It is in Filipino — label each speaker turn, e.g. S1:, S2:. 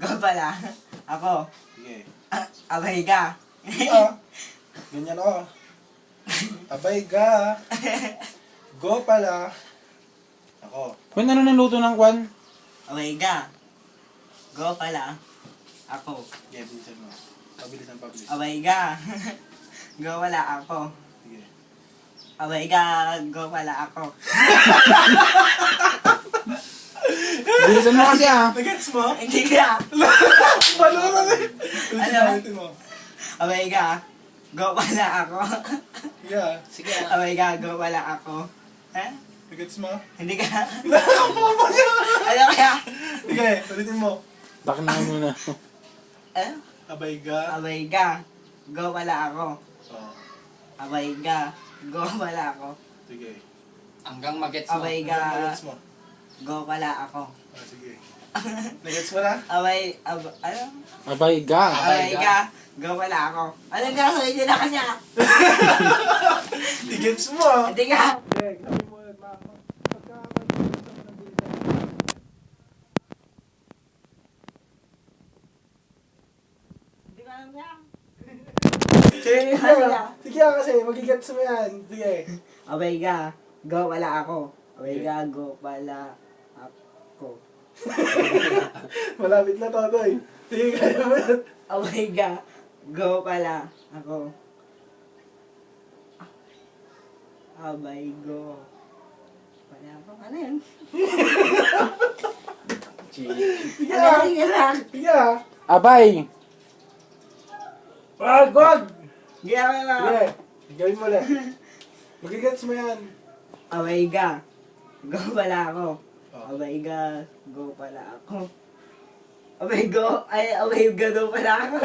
S1: Go pala. Ako.
S2: Sige.
S1: Abay ka.
S2: Ganyan o. Abay ga. Go pala. Ako.
S3: Kwan, ano nang luto ng kwan?
S1: Abay ka. Go pala. Ako.
S2: Yeah, bilisan mo. Pabilis.
S1: Abay ka. Go pala ako.
S2: Sige.
S1: Abay ka. Go pala ako.
S3: Bilisan mo kasi ah.
S2: Nagets mo?
S1: Hindi ka.
S2: Balura na eh. Ulitin mo.
S1: Abay ka. Go pala ako.
S2: Yeah.
S1: Sige. Abay ka. Go pala ako. Ha?
S2: Nagets mo?
S1: Hindi ka.
S2: Nakapapa niya!
S1: Ano kaya?
S2: Sige, ulitin mo.
S3: Baka na muna.
S1: Eh?
S2: Abay ga.
S1: Abay ka. Go pala ako.
S2: Oh.
S1: Abay ka. Go pala ako.
S2: Sige.
S4: Hanggang magets mo.
S1: Abay ka.
S2: Nagets mo.
S1: Go pala ako.
S2: Ah, sige. Nagets mo na?
S1: Abay, ano?
S3: Abay ga.
S1: Abay ka. Go pala ako. Ano ka? Hindi na kanya.
S2: Nagets mo ah.
S1: Hindi ka.
S2: Okay, sabi mo ulit ma. Pagka-gusto mo ng bilisan.
S1: Hindi ka alam niya.
S2: Sige
S1: Ano?
S2: Sige kasi, magigets mo yan. Sige.
S1: Abay ka. Go pala ako. Abay ka. Go pala ako.
S2: Malapit na Totoy. Sige, kaya mo yan.
S1: Abay ka. Go pala ako. Abay go. Pala ako. Ano yun?
S2: Sige
S1: Ano
S2: ah.
S1: sige lang?
S2: Sige ah.
S3: Abay.
S2: Wag!
S1: Gaya ka na.
S2: Sige, gawin mo ulit. Magigets mo yan.
S1: Abay ka. Go pala ako.
S2: Oh.
S1: Abay ka. Go pala ako. Abay go. Ay, abay go pala ako.